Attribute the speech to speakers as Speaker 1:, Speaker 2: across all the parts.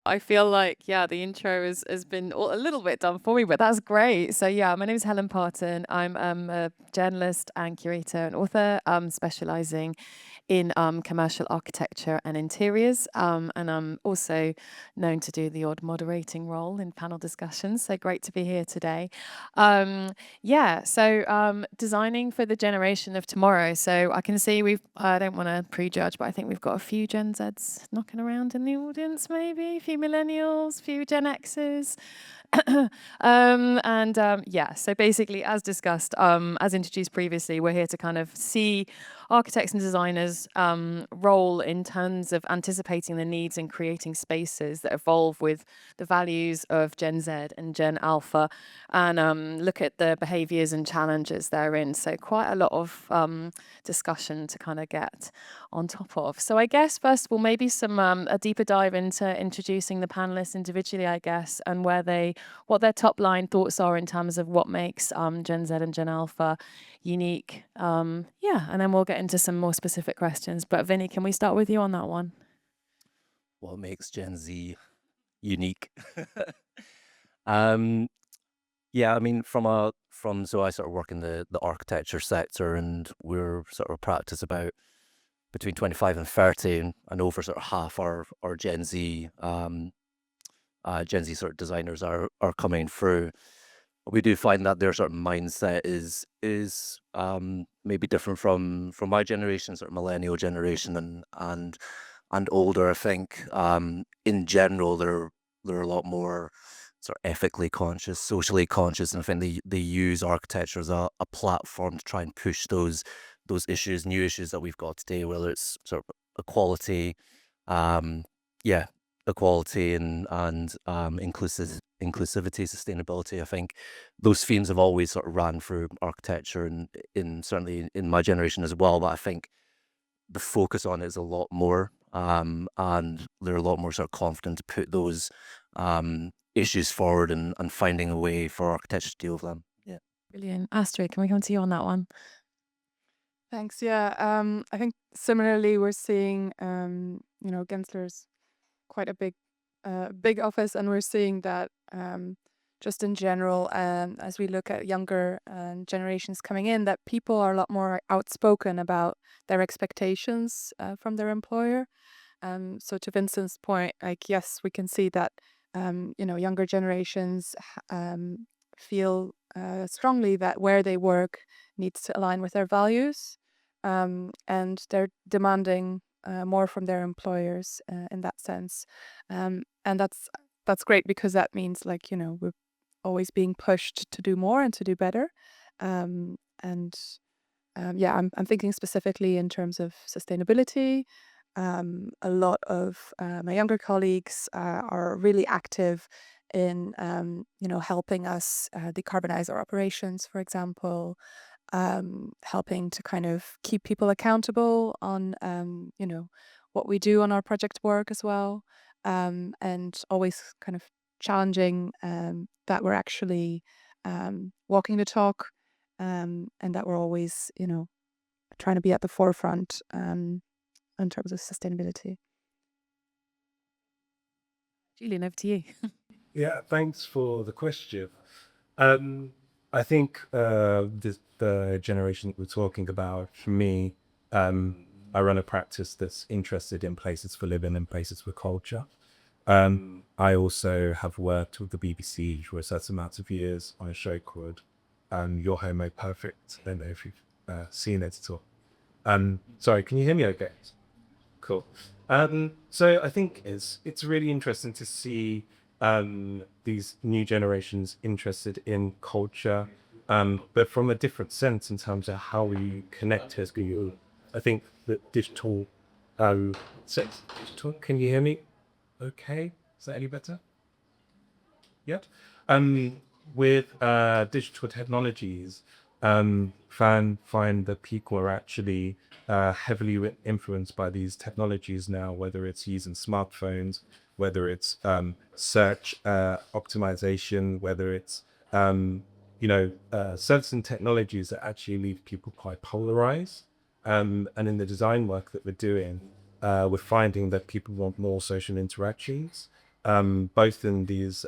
Speaker 1: I feel like, yeah, the intro has been a little bit done for me, but that's great. So, yeah, my name is Helen Parton. I'm a journalist and curator and author, specializing in commercial architecture and interiors. And I'm also known to do the odd moderating role in panel discussions. So, great to be here today. Yeah, so designing for the generation of tomorrow. So, I can see I don't want to prejudge, but I think we've got a few Gen Zs knocking around in the audience, maybe a few millennials, a few Gen Xs. Yeah, so basically, as discussed, as introduced previously, we're here to kind of see architects and designers' role in terms of anticipating the needs and creating spaces that evolve with the values of Gen Z and Gen Alpha, and look at the behaviours and challenges therein. So quite a lot of discussion to kind of get on top of. So I guess first of all, maybe some a deeper dive into introducing the panelists individually, I guess, and what their top line thoughts are in terms of what makes Gen Z and Gen Alpha unique. Yeah, and then we'll get into some more specific questions. But Vinny, can we start with you on that one?
Speaker 2: What makes Gen Z unique? Yeah, I mean, so I sort of work in the architecture sector, and we're sort of practice about between 25 and 30, and over sort of half our Gen Z sort of designers are coming through. We do find that their sort of mindset is maybe different from my generation, sort of millennial generation, and older. I think in general they're a lot more sort of ethically conscious, socially conscious, and I think they use architecture as a platform to try and push those issues, new issues that we've got today, whether it's sort of equality, um, yeah, equality and inclusivity, sustainability. I think those themes have always sort of ran through architecture, and in certainly in my generation as well. But I think the focus on it is a lot more, and they're a lot more sort of confident to put those issues forward and finding a way for architecture to deal with them. Yeah.
Speaker 1: Brilliant. Astrid, can we come to you on that one?
Speaker 3: Thanks. Yeah. I think similarly, we're seeing, Gensler's quite a big office, and we're seeing that just in general, as we look at younger generations coming in, that people are a lot more outspoken about their expectations from their employer. So to Vincent's point, like, yes, we can see that, younger generations feel strongly that where they work needs to align with their values, and they're demanding more from their employers in that sense. And that's great, because that means, like, we're always being pushed to do more and to do better. And Yeah, I'm thinking specifically in terms of sustainability. A lot of my younger colleagues are really active in, helping us decarbonize our operations, for example, helping to kind of keep people accountable on, what we do on our project work as well, and always kind of challenging that we're actually walking the talk, and that we're always, trying to be at the forefront in terms of sustainability.
Speaker 1: Julian, over to you.
Speaker 4: Yeah, thanks for the question. I think the generation that we're talking about, for me, I run a practice that's interested in places for living and places for culture. I also have worked with the BBC for a certain amount of years on a show called Your Homo Perfect. I don't know if you've seen it at all. Sorry, can you hear me okay? Cool. So I think it's really interesting to see these new generations interested in culture, but from a different sense in terms of how we connect as people. I think that digital, can you hear me? Okay, is that any better? Yeah. With digital technologies, find that people are actually heavily influenced by these technologies now, whether it's using smartphones, whether it's search optimization, whether it's certain technologies that actually leave people quite polarized. And in the design work that we're doing, we're finding that people want more social interactions. both in these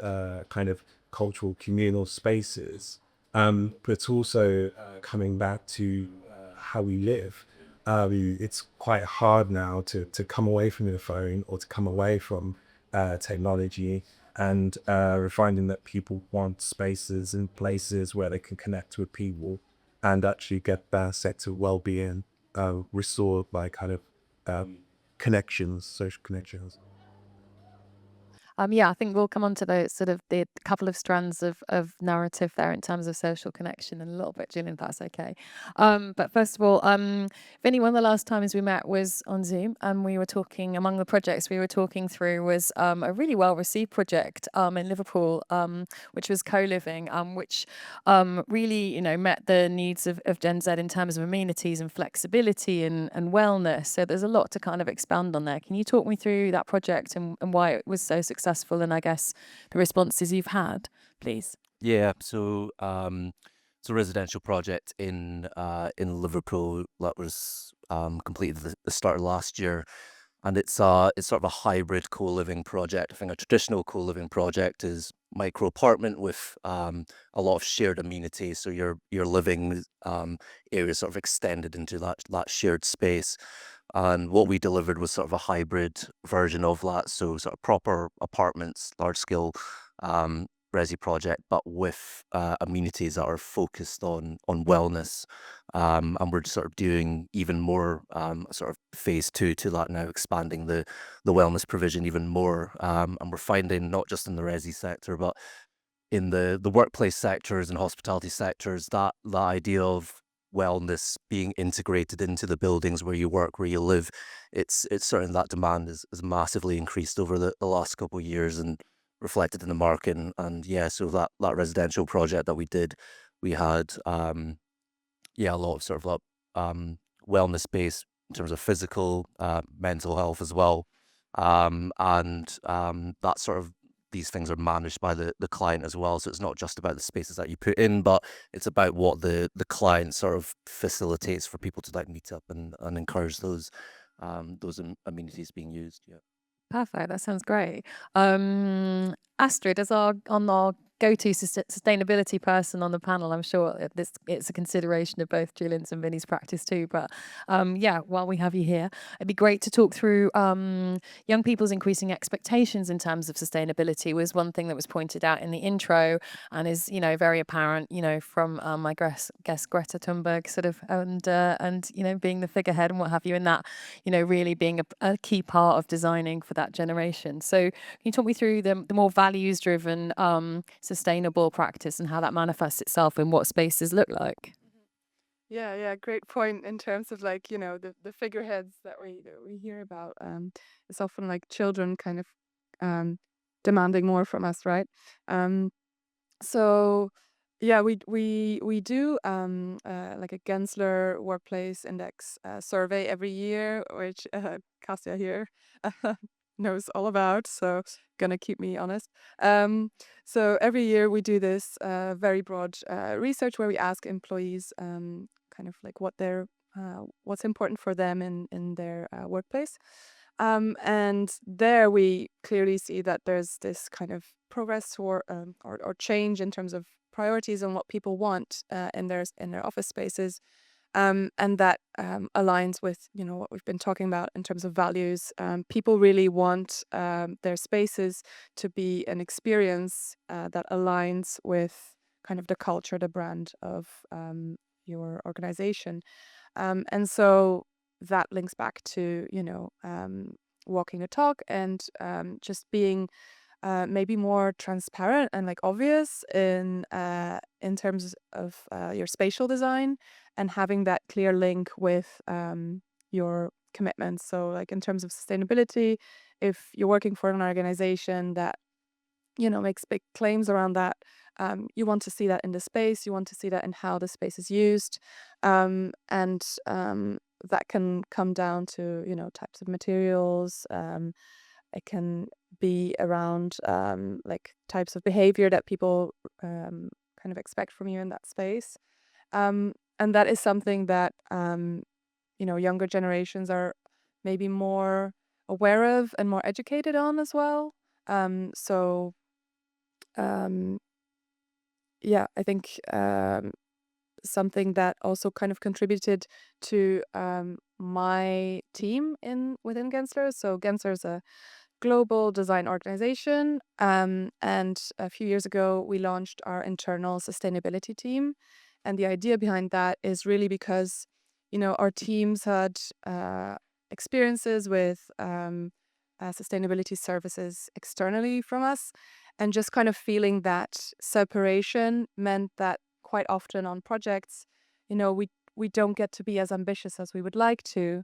Speaker 4: kind of cultural communal spaces, but also coming back to how we live. It's quite hard now to come away from your phone or to come away from technology, and we're finding that people want spaces and places where they can connect with people and actually get their sense of well-being restored by kind of connections, social connections.
Speaker 1: Yeah, I think we'll come on to the sort of the couple of strands of narrative there in terms of social connection in a little bit, Julian, if that's okay. But first of all, Vinny, one of the last times we met was on Zoom, and we were talking, among the projects we were talking through was a really well-received project in Liverpool, which was co-living, which really, met the needs of Gen Z in terms of amenities and flexibility and wellness. So there's a lot to kind of expand on there. Can you talk me through that project and why it was so successful, and I guess the responses you've had, please?
Speaker 2: Yeah, so it's a residential project in Liverpool that was completed at the start of last year, and it's sort of a hybrid co-living project. I think a traditional co-living project is micro apartment with a lot of shared amenities, so your living area sort of extended into that shared space. And what we delivered was sort of a hybrid version of that, so sort of proper apartments, large scale resi project, but with amenities that are focused on wellness. And we're sort of doing even more sort of phase 2 to that now, expanding the wellness provision even more. And we're finding not just in the resi sector, but in the workplace sectors and hospitality sectors, that the idea of wellness being integrated into the buildings where you work, where you live, it's certainly that demand is massively increased over the last couple of years and reflected in the market. And yeah, so that residential project that we did, we had a lot of sort of wellness space in terms of physical, mental health as well. And that sort of these things are managed by the client as well. So it's not just about the spaces that you put in, but it's about what the client sort of facilitates for people to like meet up and encourage those amenities being used. Yeah.
Speaker 1: Perfect. That sounds great. Astrid, as our go-to sustainability person on the panel, I'm sure it's a consideration of both Julian's and Vinny's practice too. But yeah, while we have you here, it'd be great to talk through young people's increasing expectations in terms of sustainability was one thing that was pointed out in the intro and is very apparent from my guest Greta Thunberg sort of and being the figurehead and what have you, in that really being a key part of designing for that generation. So can you talk me through the more values-driven, sustainable practice and how that manifests itself in what spaces look like?
Speaker 3: Yeah, great point in terms of like, the figureheads that we hear about. It's often like children kind of demanding more from us, right? Um, so yeah, we do like a Gensler Workplace Index survey every year, which Kasia here knows all about, so gonna keep me honest. So every year we do this very broad research where we ask employees kind of like what's important for them in their workplace. And there we clearly see that there's this kind of progress or change in terms of priorities and what people want in their office spaces, and that aligns with what we've been talking about in terms of values. People really want their spaces to be an experience that aligns with kind of the culture, the brand of your organization, and so that links back to walking the talk and just being maybe more transparent and like obvious in terms of your spatial design and having that clear link with your commitments. So like in terms of sustainability, if you're working for an organization that makes big claims around that, you want to see that in the space, you want to see that in how the space is used, and that can come down to types of materials. It can be around like types of behavior that people kind of expect from you in that space. And that is something that younger generations are maybe more aware of and more educated on as well. So yeah, I think something that also kind of contributed to my team within Gensler. So Gensler is a global design organization, and a few years ago we launched our internal sustainability team. And the idea behind that is really because, our teams had experiences with sustainability services externally from us, and just kind of feeling that separation meant that quite often on projects, we don't get to be as ambitious as we would like to,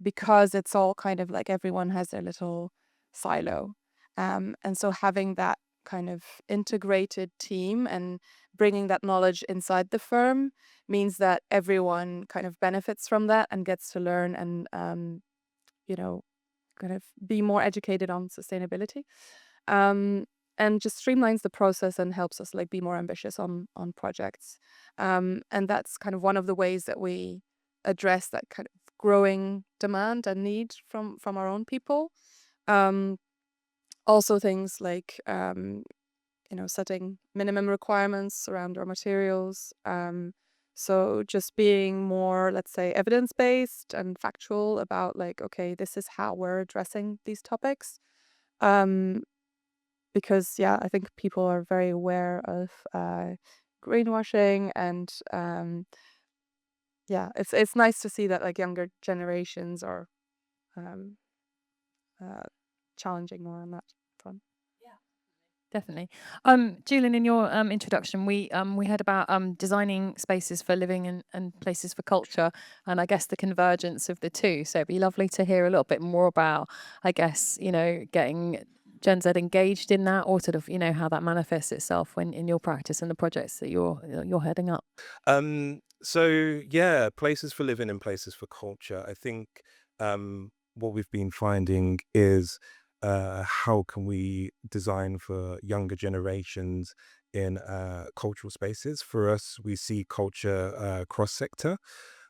Speaker 3: because it's all kind of like everyone has their little silo. And so having that kind of integrated team and bringing that knowledge inside the firm means that everyone kind of benefits from that and gets to learn and, kind of be more educated on sustainability. And just streamlines the process and helps us like be more ambitious on projects. And that's kind of one of the ways that we address that kind of growing demand and need from our own people. Also things like setting minimum requirements around our materials. So just being more, let's say, evidence-based and factual about like, okay, this is how we're addressing these topics. Because yeah, I think people are very aware of greenwashing, and yeah, it's nice to see that like younger generations are um, uh, challenging more on that front.
Speaker 1: Definitely. Julian, in your introduction, we heard about designing spaces for living and places for culture, and I guess the convergence of the two. So it'd be lovely to hear a little bit more about, I guess, getting Gen Z engaged in that, or sort of, how that manifests itself when in your practice and the projects that you're heading up.
Speaker 4: So yeah, places for living and places for culture. I think what we've been finding is how can we design for younger generations in cultural spaces. For us, we see culture cross-sector.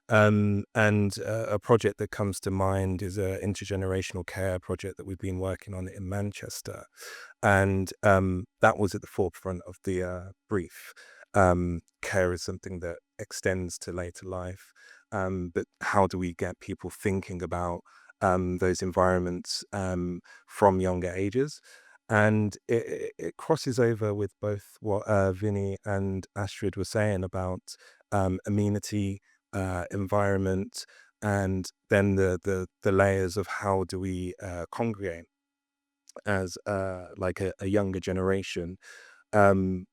Speaker 4: And a project that comes to mind is an intergenerational care project that we've been working on in Manchester. And that was at the forefront of the brief. Care is something that extends to later life. But how do we get people thinking about those environments from younger ages? And it crosses over with both what Vinny and Astrid were saying about amenity, environment, and then the layers of how do we congregate as like a younger generation. Um,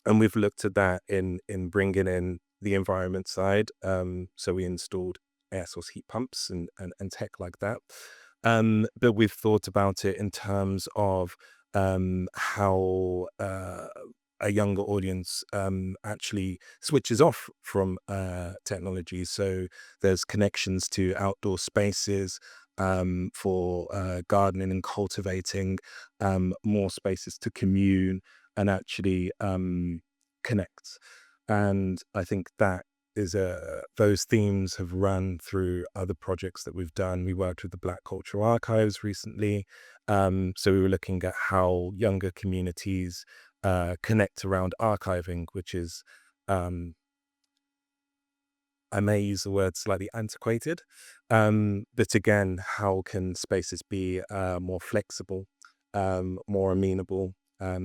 Speaker 4: and we've looked at that in bringing in the environment side. So we installed air source heat pumps and tech like that. But we've thought about it in terms of how a younger audience actually switches off from technology. So there's connections to outdoor spaces for gardening and cultivating, more spaces to commune and actually connect. And I think that is those themes have run through other projects that we've done. We worked with the Black Cultural Archives recently. So we were looking at how younger communities connect around archiving, which is, I may use the word slightly antiquated, but again, how can spaces be more flexible, more amenable?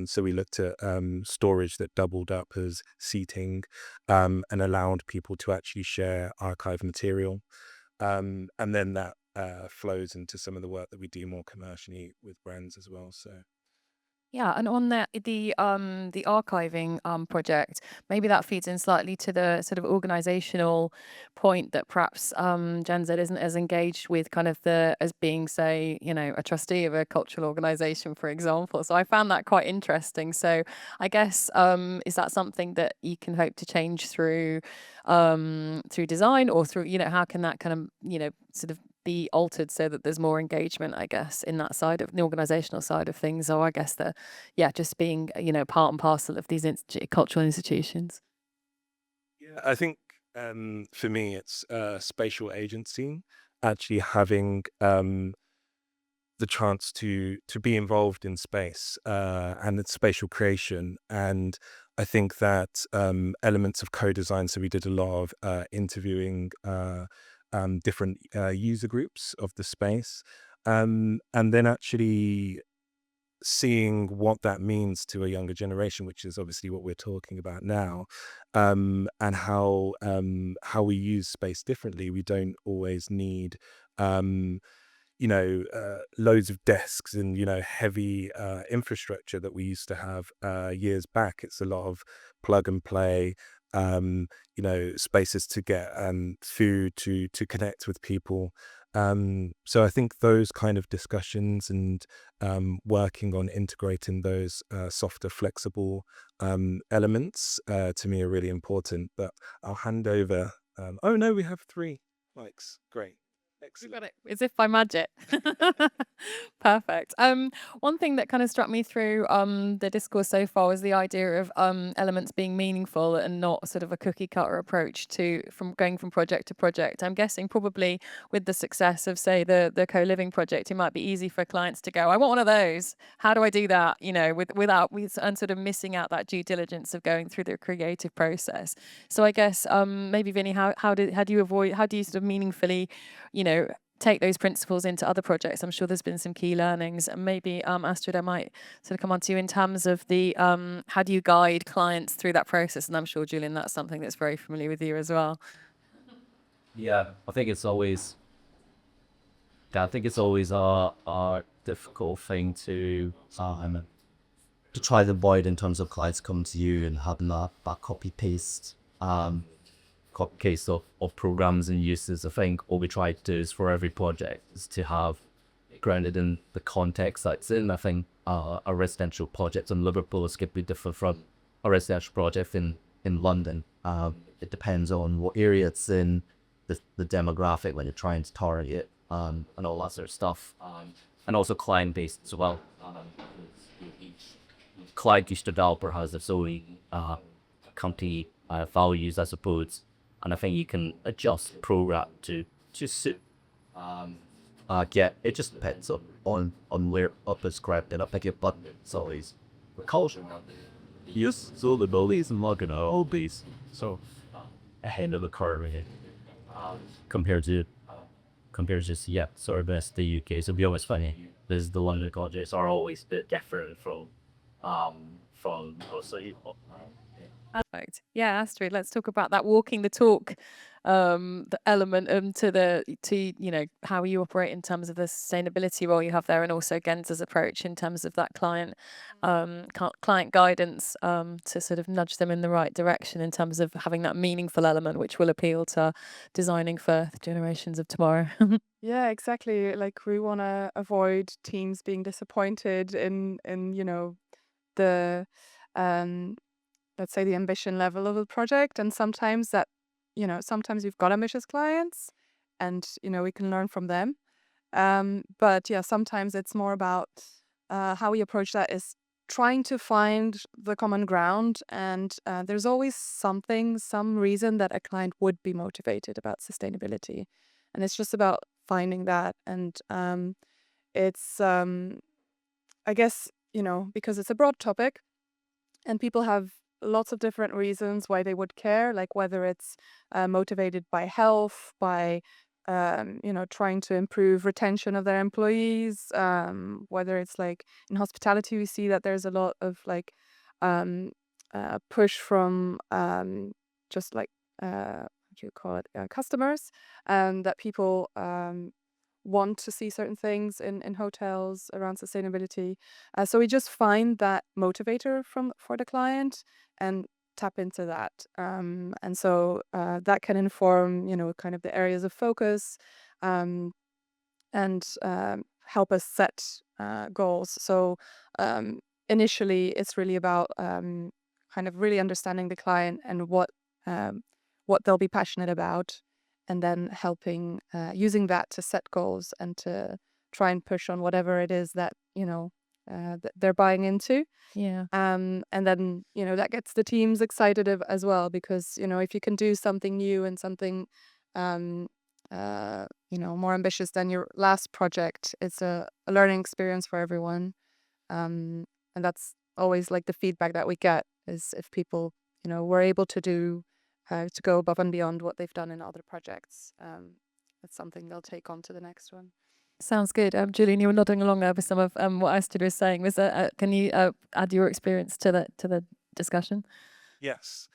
Speaker 4: So we looked at storage that doubled up as seating and allowed people to actually share archive material. And then that flows into some of the work that we do more commercially with brands as well. So
Speaker 1: Yeah, and on the archiving project, maybe that feeds in slightly to the sort of organizational point that perhaps Gen Z isn't as engaged with kind of as being, say, a trustee of a cultural organization, for example. So I found that quite interesting. So I guess is that something that you can hope to change through design, or through, how can that kind of, sort of be altered so that there's more engagement, I guess, in that side of the organizational side of things? Or I guess just being, part and parcel of these cultural institutions.
Speaker 4: yeah, I think for me, it's spatial agency, actually having the chance to be involved in space and its spatial creation. And I think that elements of co-design, so we did a lot of interviewing different user groups of the space, and then actually seeing what that means to a younger generation, which is obviously what we're talking about now, and how we use space differently. We don't always need loads of desks and heavy infrastructure that we used to have years back. It's a lot of plug and play, spaces to get food, to connect with people. So I think those kind of discussions and working on integrating those softer, flexible elements to me are really important. But I'll hand over. Oh no, we have 3 mics. Great.
Speaker 1: We
Speaker 4: Excellent.
Speaker 1: got it as if by magic. Perfect. One thing that kind of struck me through the discourse so far was the idea of elements being meaningful and not sort of a cookie cutter approach from going from project to project. I'm guessing probably with the success of, say, the co-living project, it might be easy for clients to go, I want one of those. How do I do that? And sort of missing out that due diligence of going through the creative process. So I guess maybe Vinny, how do you sort of meaningfully, take those principles into other projects? I'm sure there's been some key learnings, and maybe Astrid, I might sort of come on to you in terms of the how do you guide clients through that process? And I'm sure, Julian, that's something that's very familiar with you as well.
Speaker 2: Yeah, I think it's always a difficult thing to try to avoid in terms of clients coming to you and having that copy paste of programs and uses. I think what we try to do is for every project is to have grounded in the context that's in. I think a residential project in Liverpool is going to be different from a residential project in London. It depends on what area it's in, the demographic when you're trying to target, and all that sort of stuff, and also client based as well. Each client, each developer has their own company values, I suppose, and I think you can adjust the program to suit. It just depends on where up is script and up pick your button. It's always the culture.
Speaker 5: Yes, so the buildings and looking at all these, so ahead of the curve compared to sort of best the UK. So we always find the London colleges are always a bit different from also.
Speaker 1: Perfect. Yeah, Astrid, let's talk about that walking the talk, the element to how you operate in terms of the sustainability role you have there, and also Gensler's approach in terms of that client guidance to sort of nudge them in the right direction in terms of having that meaningful element which will appeal to designing for the generations of tomorrow.
Speaker 3: Yeah, exactly. Like we want to avoid teams being disappointed in the let's say the ambition level of a project. And sometimes sometimes we've got ambitious clients and we can learn from them. But yeah, sometimes it's more about how we approach that is trying to find the common ground. And there's always some reason that a client would be motivated about sustainability. And it's just about finding that. And it's, I guess, because it's a broad topic and people have lots of different reasons why they would care, like whether it's motivated by health, by trying to improve retention of their employees, whether it's like in hospitality we see that there's a lot of like push from just like what do you call it, customers, that people want to see certain things in hotels around sustainability. So we just find that motivator for the client and tap into that. And so that can inform, kind of the areas of focus, and help us set goals. So initially, it's really about kind of really understanding the client and what they'll be passionate about, and then helping using that to set goals and to try and push on whatever it is that that they're buying into.
Speaker 1: Yeah.
Speaker 3: And then that gets the teams excited as well, because if you can do something new and something more ambitious than your last project. It's a learning experience for everyone. And that's always like the feedback that we get, is if people, were able to go above and beyond what they've done in other projects. That's something they'll take on to the next one.
Speaker 1: Sounds good. Julian, you were nodding along over some of what Astrid was saying. Can you add your experience to the discussion?
Speaker 4: Yes.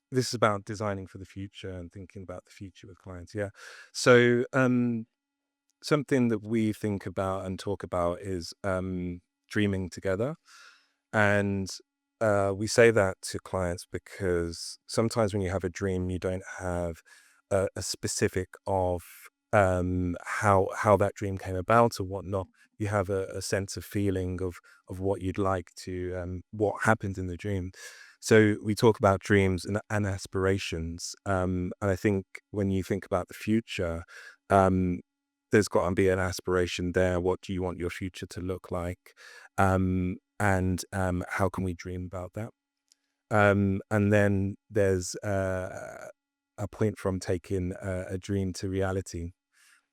Speaker 4: This is about designing for the future and thinking about the future with clients. Yeah. So something that we think about and talk about is dreaming together. And we say that to clients because sometimes when you have a dream, you don't have a specific of how that dream came about or whatnot. You have a sense of feeling of what you'd like to, what happened in the dream. So we talk about dreams and aspirations. And I think when you think about the future, there's got to be an aspiration there. What do you want your future to look like? And how can we dream about that? And then there's a point from taking a dream to reality.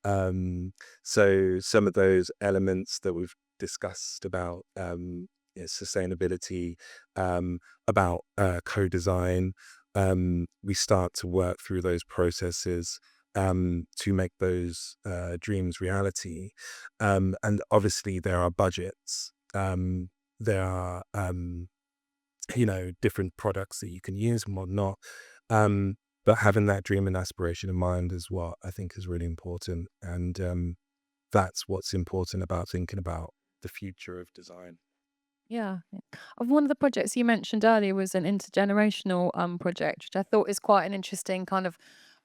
Speaker 4: So some of those elements that we've discussed about sustainability, about co-design, we start to work through those processes to make those dreams reality. And obviously there are budgets. There are different products that you can use and whatnot. But having that dream and aspiration in mind is what I think is really important. And that's what's important about thinking about the future of design.
Speaker 1: Yeah. One of the projects you mentioned earlier was an intergenerational project, which I thought is quite an interesting kind of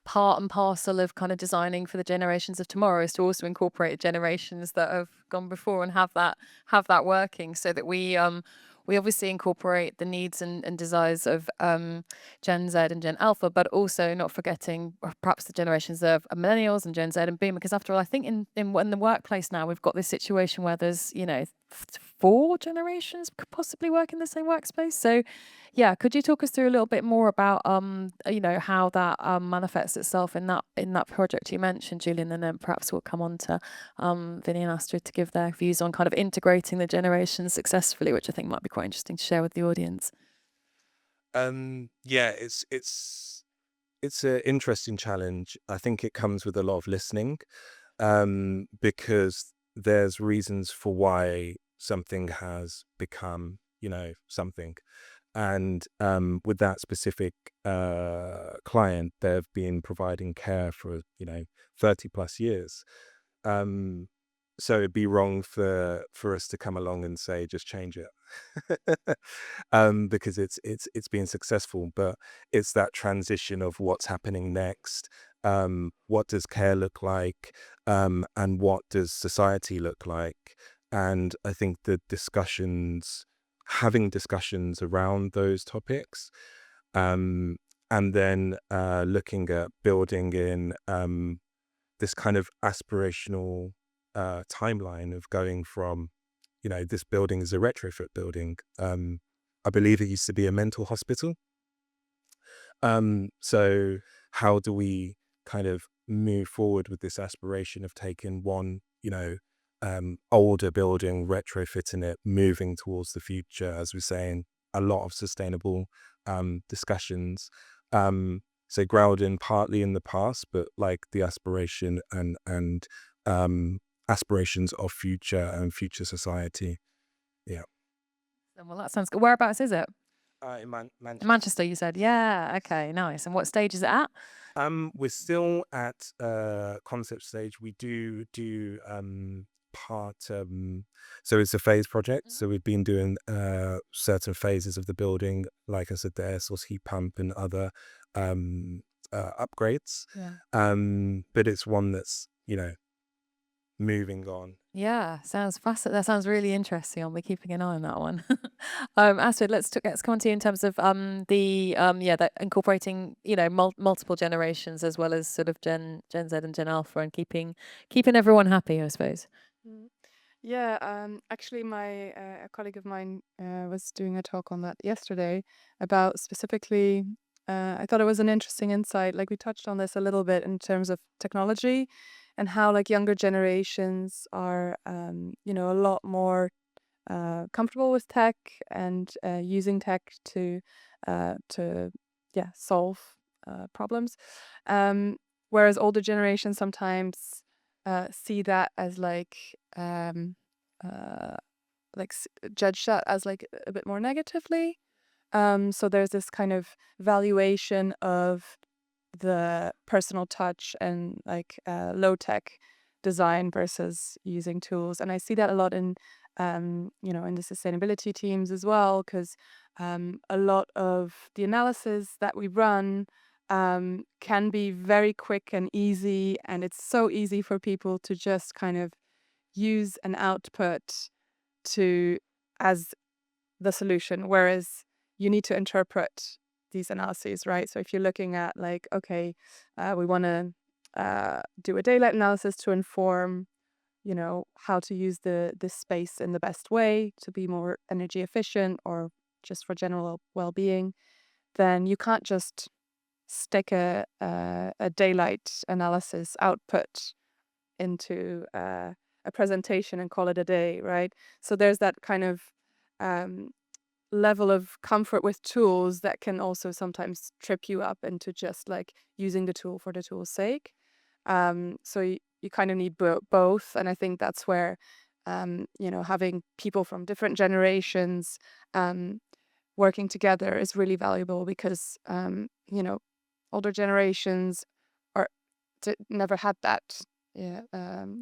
Speaker 1: part and parcel of kind of designing for the generations of tomorrow, is to also incorporate generations that have gone before and have that working, so that we obviously incorporate the needs and desires of Gen Z and Gen Alpha, but also not forgetting perhaps the generations of millennials and Gen Z and Boomer, because after all, I think in the workplace now we've got this situation where there's 4 generations could possibly work in the same workspace. So yeah, could you talk us through a little bit more about how that manifests itself in that project you mentioned, Julian, and then perhaps we'll come on to Vinny and Astrid to give their views on kind of integrating the generations successfully, which I think might be quite interesting to share with the audience.
Speaker 4: Yeah, it's an interesting challenge. I think it comes with a lot of listening, because there's reasons for why something has become, something. And with that specific client, they've been providing care for 30 plus years. So it'd be wrong for us to come along and say just change it, because it's been successful. But it's that transition of what's happening next. What does care look like, and what does society look like? And I think the having discussions around those topics, and then looking at building in this kind of aspirational timeline of going from, this building is a retrofit building. I believe it used to be a mental hospital. So how do we kind of move forward with this aspiration of taking one, older building, retrofitting it, moving towards the future, as we're saying, a lot of sustainable discussions. So grounded partly in the past, but like the aspiration and aspirations of future and future society. Yeah.
Speaker 1: Well, that sounds good. Whereabouts is it?
Speaker 4: In Manchester.
Speaker 1: Manchester, you said. Yeah. Okay. Nice. And what stage is it at?
Speaker 4: We're still at concept stage. We do part, so it's a phase project. So we've been doing certain phases of the building, like I said, the air source heat pump and other upgrades.
Speaker 1: Yeah.
Speaker 4: But it's one that's moving on.
Speaker 1: Yeah, sounds fascinating. That sounds really interesting. I'll be keeping an eye on that one. Astrid, let's come on to you in terms of that incorporating multiple generations as well as sort of Gen Z and Gen Alpha, and keeping everyone happy, I suppose.
Speaker 3: Yeah, actually, a colleague of mine was doing a talk on that yesterday about specifically I thought it was an interesting insight. Like we touched on this a little bit in terms of technology and how like younger generations are, a lot more comfortable with tech and using tech to solve problems. Whereas older generations sometimes see that as judge that as like a bit more negatively. So there's this kind of valuation of the personal touch and like low tech design versus using tools. And I see that a lot in the sustainability teams as well, because a lot of the analysis that we run can be very quick and easy. And it's so easy for people to just kind of use an output to as the solution, whereas you need to interpret these analyses, right? So if you're looking at like, okay, we want to do a daylight analysis to inform, how to use this space in the best way to be more energy efficient or just for general well-being, then you can't just stick a daylight analysis output into a presentation and call it a day, right? So there's that kind of level of comfort with tools that can also sometimes trip you up into just like using the tool for the tool's sake. So you kind of need both. And I think that's where, having people from different generations working together is really valuable because, older generations are never had that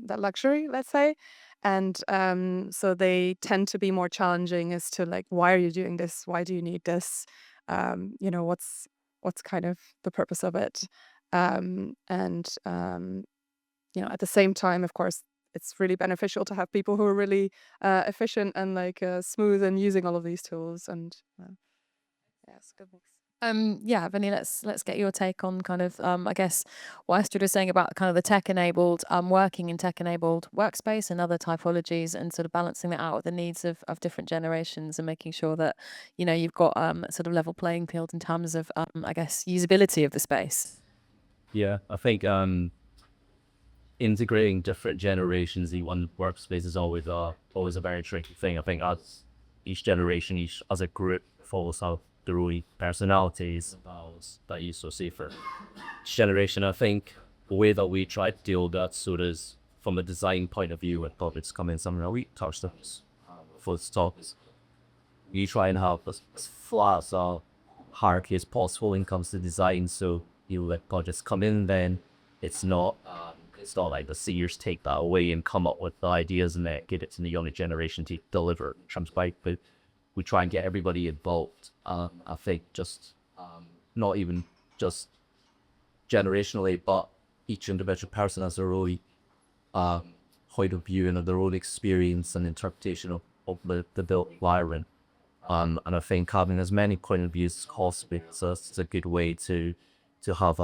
Speaker 3: luxury, let's say. And so they tend to be more challenging as to like, why are you doing this? Why do you need this? What's kind of the purpose of it? At the same time, of course, it's really beneficial to have people who are really efficient and like smooth and using all of these tools. And it's a good mix.
Speaker 1: Vinny, let's get your take on kind of I guess what Astrid was saying about kind of the tech-enabled working in tech-enabled workspace and other typologies, and sort of balancing that out with the needs of different generations and making sure that you've got sort of level playing field in terms of I guess usability of the space.
Speaker 5: Yeah, I think integrating different generations in one workspace is always a very tricky thing. I think as each generation, each as a group follows out their own personalities and values that you associate for each generation. I think the way that we try to deal with that sort of is from a design point of view, when projects come in, somewhere we touched on for talks. We try and have as flat as a hierarchy as possible when it comes to design. So you let projects come in, then it's not like the seniors take that away and come up with the ideas and then get it to the younger generation to deliver but we try and get everybody involved. I think just not even just generationally, but each individual person has their own point of view and their own experience and interpretation of the built environment. And I think having as many point of views as possible is a good way to have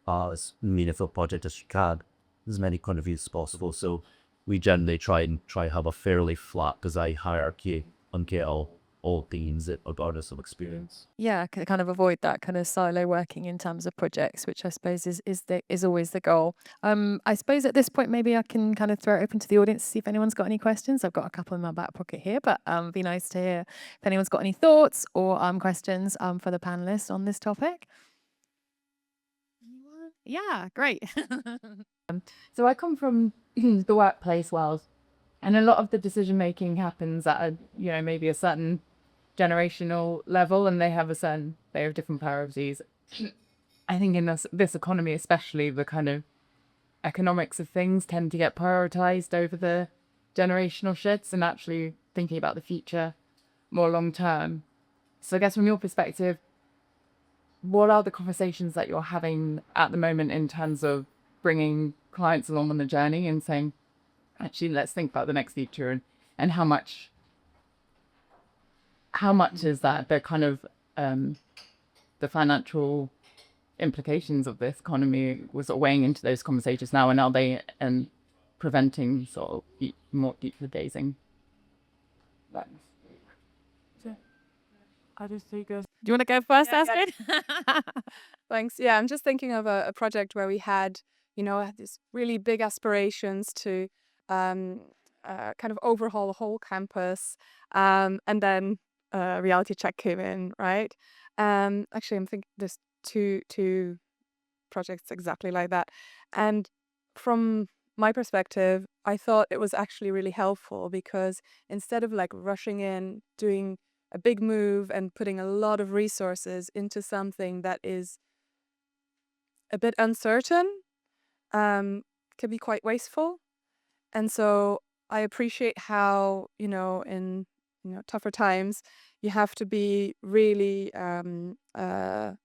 Speaker 5: as meaningful project as you can, as many point of views as possible. So we generally try have a fairly flat design hierarchy and get all themes regardless of experience.
Speaker 1: Yeah, kind of avoid that kind of silo working in terms of projects, which I suppose is always the goal. I suppose at this point maybe I can kind of throw it open to the audience to see if anyone's got any questions. I've got a couple in my back pocket here, but it'd be nice to hear if anyone's got any thoughts or questions for the panelists on this topic. Anyone? Yeah, great.
Speaker 6: So I come from the workplace world, and a lot of the decision making happens at maybe a certain generational level, and they have different priorities. I think in this economy, especially, the kind of economics of things tend to get prioritized over the generational shifts and actually thinking about the future more long term. So I guess from your perspective, what are the conversations that you're having at the moment in terms of bringing clients along on the journey and saying, actually, let's think about the next future, and how much is that the kind of the financial implications of this economy was weighing into those conversations now, and are they preventing sort of more future gazing? Astrid Hugo.
Speaker 1: Do you want to go first,
Speaker 3: Yeah, yeah.
Speaker 1: Astrid?
Speaker 3: Thanks. Yeah, I'm just thinking of a project where we had, had these really big aspirations to kind of overhaul the whole campus, and then reality check came in, right? Actually, I'm thinking there's two projects exactly like that, and from my perspective, I thought it was actually really helpful because instead of like rushing in, doing a big move and putting a lot of resources into something that is a bit uncertain, can be quite wasteful. And so I appreciate how, in tougher times, you have to be really, let's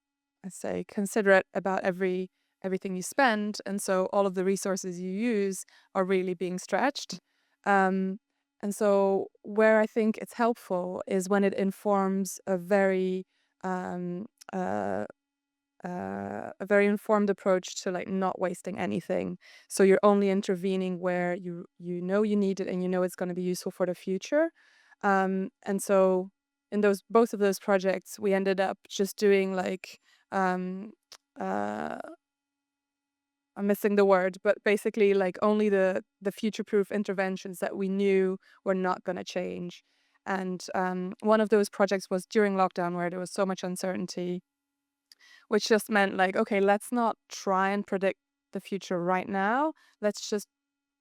Speaker 3: say, considerate about everything you spend, and so all of the resources you use are really being stretched. Um, and so where I think it's helpful is when it informs um, uh, a very informed approach to like not wasting anything. So you're only intervening where you know you need it and you know it's going to be useful for the future. And so in those both of those projects, we ended up just doing like um, uh, I'm missing the word, but basically like only the future-proof interventions that we knew were not going to change. And one of those projects was during lockdown where there was so much uncertainty, which just meant like, okay, let's not try and predict the future right now. Let's just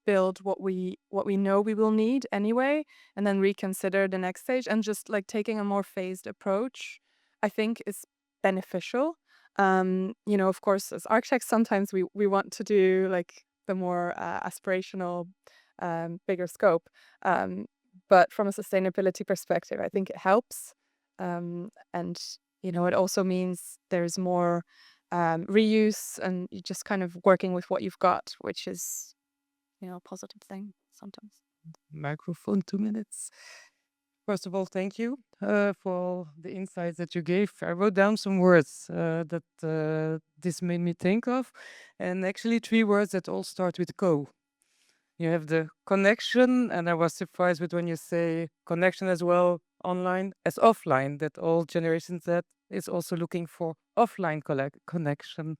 Speaker 3: build what we know we will need anyway, and then reconsider the next stage. And just like taking a more phased approach, I think is beneficial. Of course, as architects, sometimes we want to do like the more aspirational, bigger scope. But from a sustainability perspective, I think it helps. And it also means there's more reuse, and you're just kind of working with what you've got, which is, a positive thing sometimes.
Speaker 7: Microphone, 2 minutes. First of all, thank you for all the insights that you gave. I wrote down some words that this made me think of, and actually 3 words that all start with co. You have the connection, and I was surprised with when you say connection as well online as offline, that all generations that is also looking for offline connection.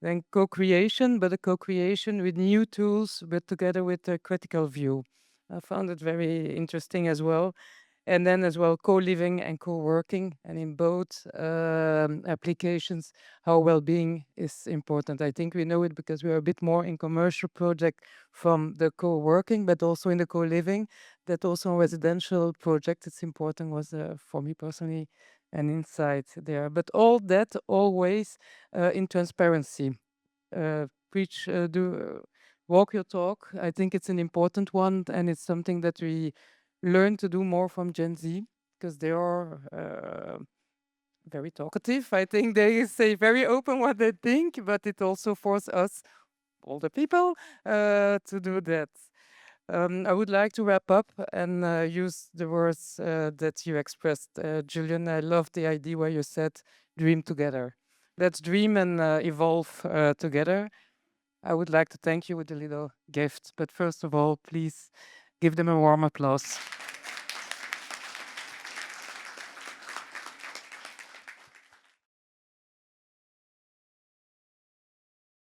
Speaker 7: Then co-creation, but a co-creation with new tools, but together with a critical view. I found it very interesting as well. And then as well, co-living and co-working, and in both applications, how well-being is important. I think we know it because we are a bit more in commercial project from the co-working, but also in the co-living. That also residential project, it's important, was for me personally an insight there. But all that always in transparency. Preach, walk your talk. I think it's an important one, and it's something that we learn to do more from Gen Z, because they are very talkative. I think they say very open what they think, but it also forces us, older people, to do that. I would like to wrap up and use the words that you expressed, Julian. I love the idea where you said, dream together. Let's dream and evolve together. I would like to thank you with a little gift, but first of all, please give them a warm applause.